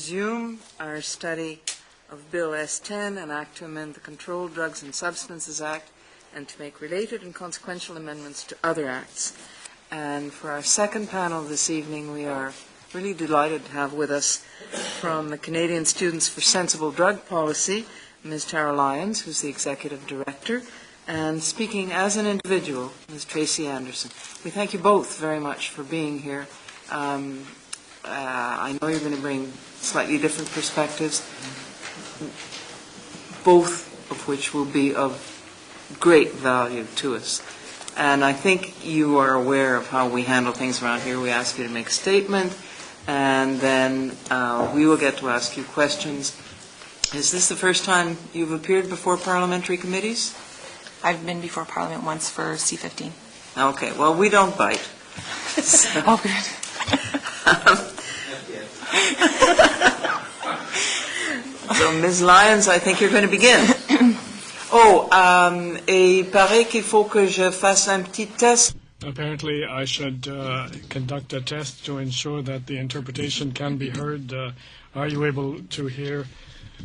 resume our study of Bill S10, an act to amend the Controlled Drugs and Substances Act and to make related and consequential amendments to other acts. And for our second panel this evening, we are really delighted to have with us from the Canadian Students for Sensible Drug Policy, Ms. Tara Lyons, who's the Executive Director, and speaking as an individual, Ms. Tracey Anderson. We thank you both very much for being here. I know you're going to bring slightly different perspectives, both of which will be of great value to us. And I think you are aware of how we handle things around here. We ask you to make a statement, and then we will get to ask you questions. Is this the first time you've appeared before parliamentary committees? I've been before Parliament once for C15. Okay, well, we don't bite. So. Oh, good. So, Ms. Lyons, I think you're going to begin. Il paraît qu'il faut que je fasse un petit test. Apparently, I should conduct a test to ensure that the interpretation can be heard. Are you able to hear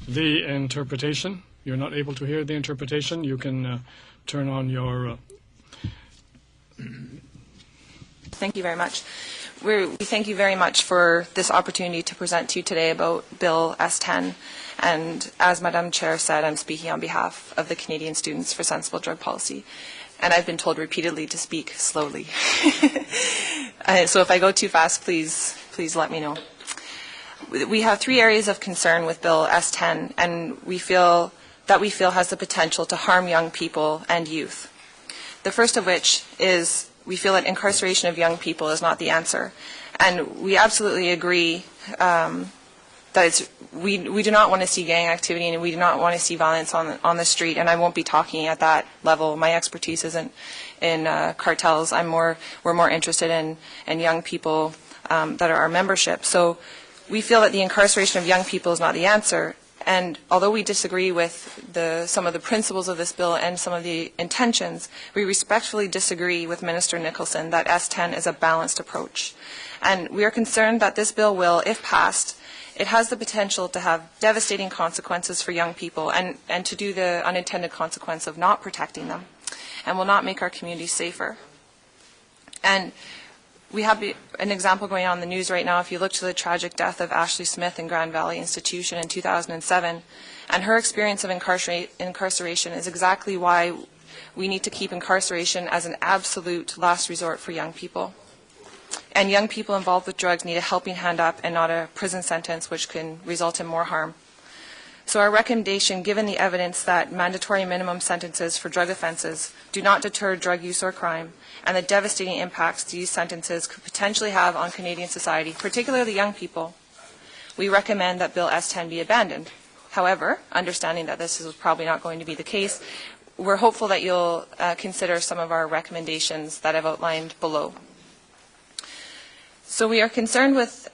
the interpretation? You're not able to hear the interpretation? You can turn on your... Thank you very much. We thank you very much for this opportunity to present to you today about Bill S10. And as Madam Chair said, I'm speaking on behalf of the Canadian Students for Sensible Drug Policy. And I've been told repeatedly to speak slowly. So if I go too fast, please let me know. We have three areas of concern with Bill S10, and we feel has the potential to harm young people and youth. The first of which is we feel that incarceration of young people is not the answer. And we absolutely agree that we do not want to see gang activity, and we do not want to see violence on the street, and I won't be talking at that level. My expertise isn't in cartels. We're more interested in young people that are our membership. So we feel that the incarceration of young people is not the answer. And although we disagree with some of the principles of this bill and some of the intentions, we respectfully disagree with Minister Nicholson that S10 is a balanced approach. And we are concerned that this bill will, if passed, it has the potential to have devastating consequences for young people and to do the unintended consequence of not protecting them, and will not make our communities safer. And we have an example going on in the news right now. If you look to the tragic death of Ashley Smith in Grand Valley Institution in 2007, and her experience of incarceration is exactly why we need to keep incarceration as an absolute last resort for young people. And young people involved with drugs need a helping hand up and not a prison sentence, which can result in more harm. So our recommendation, given the evidence that mandatory minimum sentences for drug offenses do not deter drug use or crime, and the devastating impacts these sentences could potentially have on Canadian society, particularly young people, we recommend that Bill S10 be abandoned. However, understanding that this is probably not going to be the case, we're hopeful that you'll consider some of our recommendations that I've outlined below. So we are concerned with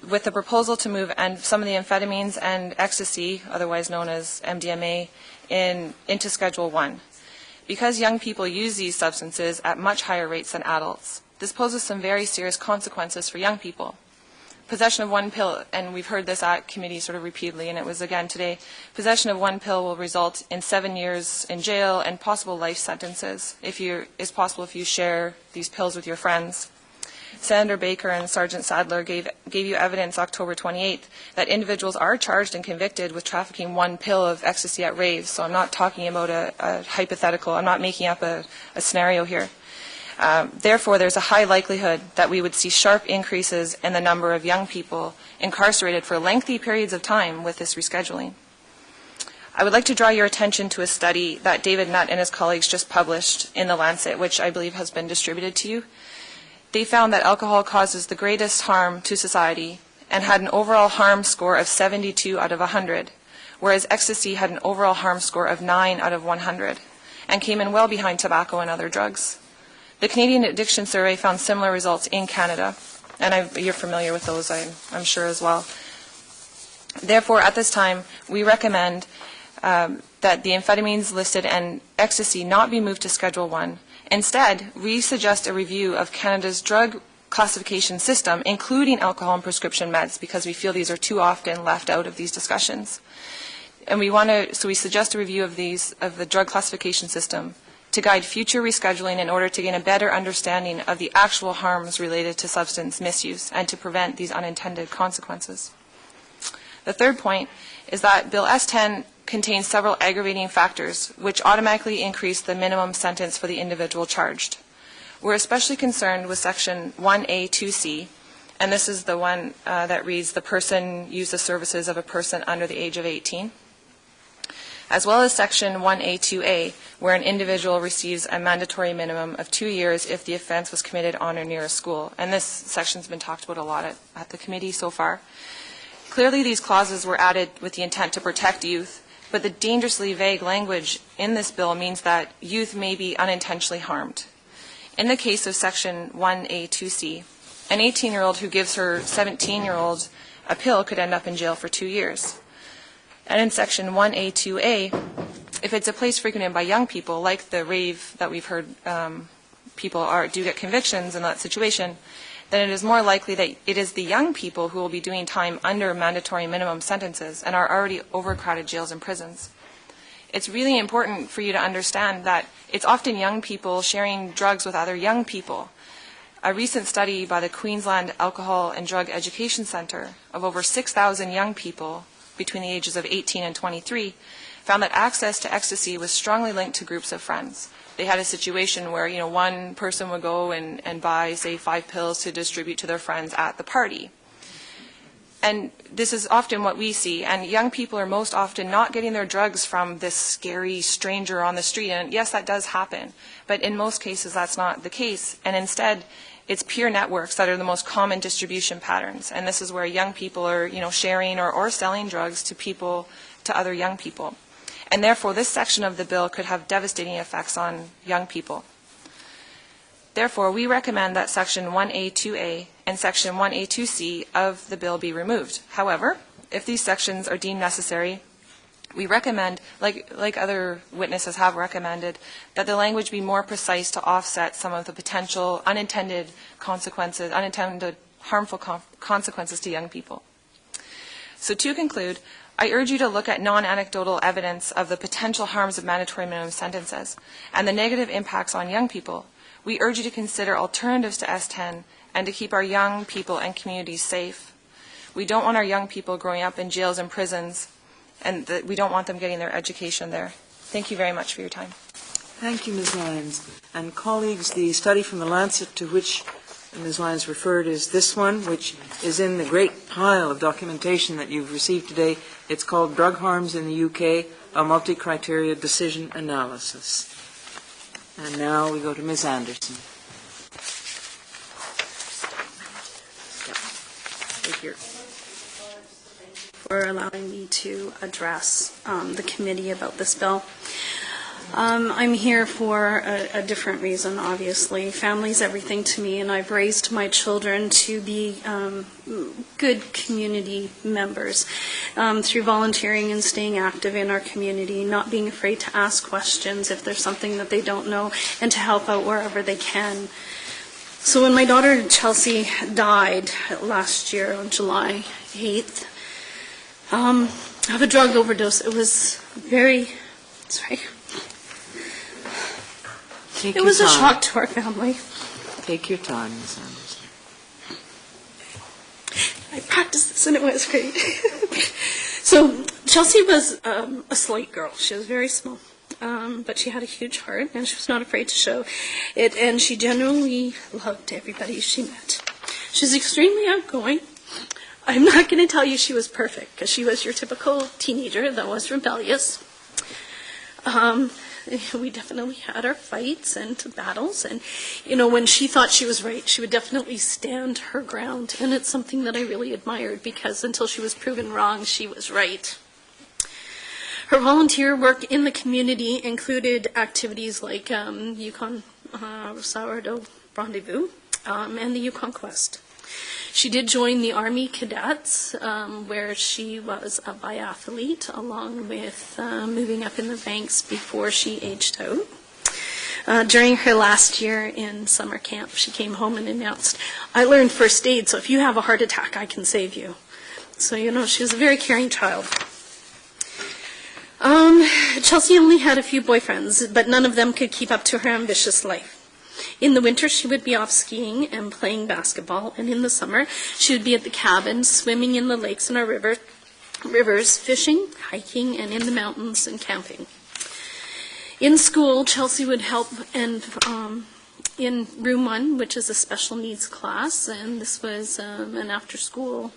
with the proposal to move some of the amphetamines and ecstasy, otherwise known as MDMA, into Schedule 1. Because young people use these substances at much higher rates than adults, this poses some very serious consequences for young people. Possession of one pill, and we've heard this at committee sort of repeatedly, and it was again today, possession of one pill will result in 7 years in jail and possible life sentences if you share these pills with your friends. Senator Baker and Sergeant Sadler gave you evidence October 28th that individuals are charged and convicted with trafficking one pill of ecstasy at raves. So I'm not talking about a hypothetical. I'm not making up a scenario here. Therefore, there's a high likelihood that we would see sharp increases in the number of young people incarcerated for lengthy periods of time with this rescheduling. I would like to draw your attention to a study that David Nutt and his colleagues just published in The Lancet, which I believe has been distributed to you. They found that alcohol causes the greatest harm to society and had an overall harm score of 72 out of 100, whereas ecstasy had an overall harm score of 9 out of 100 and came in well behind tobacco and other drugs. The Canadian Addiction Survey found similar results in Canada, and you're familiar with those, I'm sure, as well. Therefore, at this time, we recommend that the amphetamines listed and ecstasy not be moved to Schedule 1. Instead, we suggest a review of Canada's drug classification system, including alcohol and prescription meds, because we feel these are too often left out of these discussions. And so we suggest a review of the drug classification system to guide future rescheduling in order to gain a better understanding of the actual harms related to substance misuse and to prevent these unintended consequences. The third point is that Bill S10 contains several aggravating factors which automatically increase the minimum sentence for the individual charged. We're especially concerned with Section 1A2C, and this is the one that reads, the person used the services of a person under the age of 18, as well as Section 1A2A, where an individual receives a mandatory minimum of 2 years if the offense was committed on or near a school. And this section's been talked about a lot at the committee so far. Clearly, these clauses were added with the intent to protect youth, but the dangerously vague language in this bill means that youth may be unintentionally harmed. In the case of Section 1A2C, an 18-year-old who gives her 17-year-old a pill could end up in jail for 2 years. And in Section 1A2A, if it's a place frequented by young people, like the rave that we've heard people do get convictions in that situation, then it is more likely that it is the young people who will be doing time under mandatory minimum sentences and are already overcrowded jails and prisons. It's really important for you to understand that it's often young people sharing drugs with other young people. A recent study by the Queensland Alcohol and Drug Education Centre of over 6,000 young people between the ages of 18 and 23 found that access to ecstasy was strongly linked to groups of friends. They had a situation where, one person would go and buy, say, 5 pills to distribute to their friends at the party. And this is often what we see, and young people are most often not getting their drugs from this scary stranger on the street, and yes, that does happen, but in most cases that's not the case, and instead it's peer networks that are the most common distribution patterns, and this is where young people are, sharing or selling drugs to other young people. And therefore, this section of the bill could have devastating effects on young people. Therefore, we recommend that Section 1A2A and Section 1A2C of the bill be removed. However, if these sections are deemed necessary, we recommend, like other witnesses have recommended, that the language be more precise to offset some of the potential unintended harmful consequences to young people. So to conclude, I urge you to look at non-anecdotal evidence of the potential harms of mandatory minimum sentences and the negative impacts on young people. We urge you to consider alternatives to S10 and to keep our young people and communities safe. We don't want our young people growing up in jails and prisons, and we don't want them getting their education there. Thank you very much for your time. Thank you, Ms. Lyons. And colleagues, the study from the Lancet to which Ms. Lyons referred is this one, which is in the great pile of documentation that you've received today. It's called Drug Harms in the UK, a Multi-Criteria Decision Analysis. And now we go to Ms. Anderson. Take your for allowing me to address the committee about this bill. I'm here for a different reason, obviously. Family's everything to me, and I've raised my children to be good community members through volunteering and staying active in our community, not being afraid to ask questions if there's something that they don't know, and to help out wherever they can. So when my daughter Chelsea died last year on July 8th, of a drug overdose, it was very, sorry. It was a shock to our family. Take your time, Ms. Anderson. I practiced this and it was great. So Chelsea was a slight girl. She was very small, but she had a huge heart and she was not afraid to show it, and she genuinely loved everybody she met. She was extremely outgoing. I'm not going to tell you she was perfect, because she was your typical teenager that was rebellious. We definitely had our fights and battles, and when she thought she was right, she would definitely stand her ground, and it's something that I really admired, because until she was proven wrong, she was right. Her volunteer work in the community included activities like Yukon Sourdough Rendezvous and the Yukon Quest. She did join the Army Cadets, where she was a biathlete, along with moving up in the ranks before she aged out. During her last year in summer camp, she came home and announced, "I learned first aid, so if you have a heart attack, I can save you." So, she was a very caring child. Chelsea only had a few boyfriends, but none of them could keep up to her ambitious life. In the winter, she would be off skiing and playing basketball, and in the summer, she would be at the cabin, swimming in the lakes and our rivers, fishing, hiking, and in the mountains and camping. In school, Chelsea would help in Room 1, which is a special needs class, and this was an after-school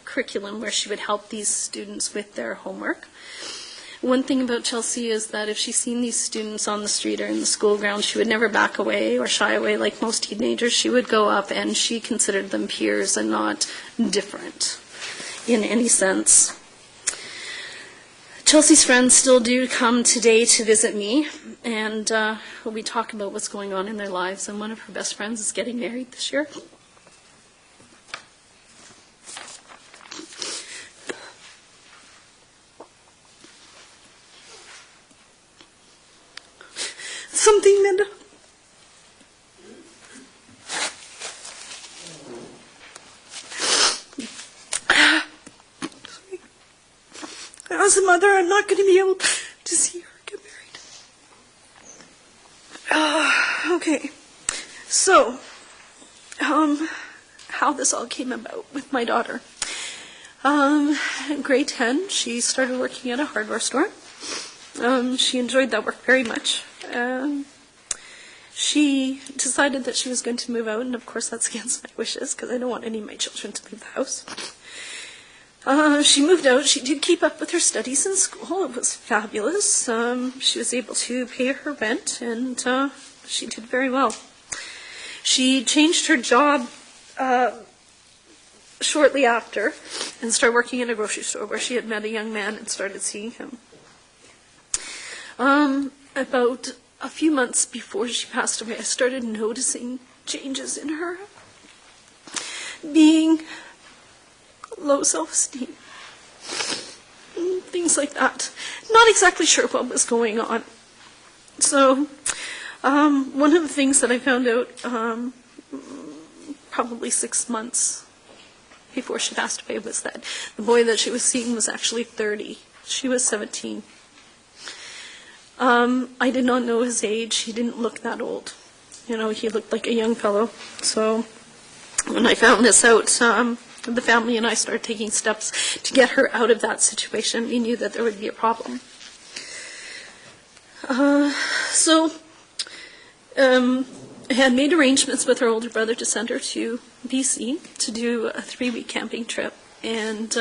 curriculum where she would help these students with their homework. One thing about Chelsea is that if she's seen these students on the street or in the school ground, she would never back away or shy away like most teenagers. She would go up, and she considered them peers and not different in any sense. Chelsea's friends still do come today to visit me, and we talk about what's going on in their lives, and one of her best friends is getting married this year. Something that as a mother, I'm not going to be able to see her get married. Okay, so how this all came about with my daughter. In grade 10, she started working at a hardware store. She enjoyed that work very much. She decided that she was going to move out, and of course that's against my wishes because I don't want any of my children to leave the house. She moved out. She did keep up with her studies in school. It was fabulous. She was able to pay her rent, and she did very well. She changed her job shortly after and started working in a grocery store where she had met a young man and started seeing him. About a few months before she passed away, I started noticing changes in her, being low self-esteem, things like that. Not exactly sure what was going on. So one of the things that I found out probably 6 months before she passed away was that the boy that she was seeing was actually 30. She was 17. I did not know his age. He didn't look that old. He looked like a young fellow. So when I found this out, the family and I started taking steps to get her out of that situation. We knew that there would be a problem. So I had made arrangements with her older brother to send her to BC to do a 3-week camping trip, and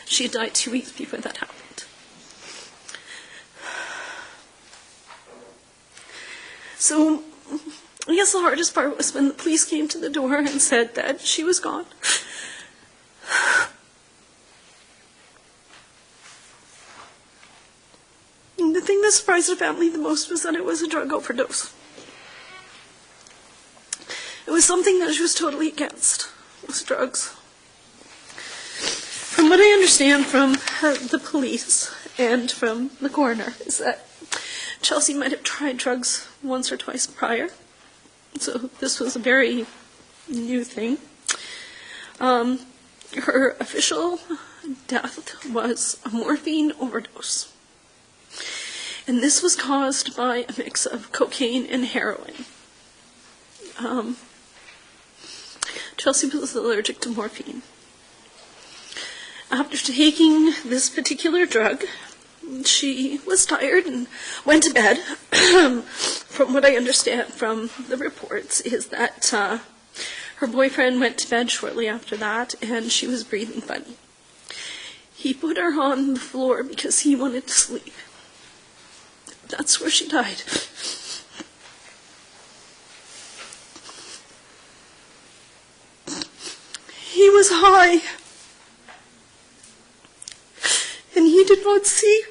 she had died 2 weeks before that happened. So I guess the hardest part was when the police came to the door and said that she was gone. And the thing that surprised the family the most was that it was a drug overdose. It was something that she was totally against, was drugs. From what I understand from the police and from the coroner is that Chelsea might have tried drugs once or twice prior, so this was a very new thing. Her official death was a morphine overdose, and this was caused by a mix of cocaine and heroin. Chelsea was allergic to morphine. After taking this particular drug, she was tired and went to bed. From what I understand from the reports is that her boyfriend went to bed shortly after that, and she was breathing funny. He put her on the floor because he wanted to sleep. That's where she died. He was high, and he did not see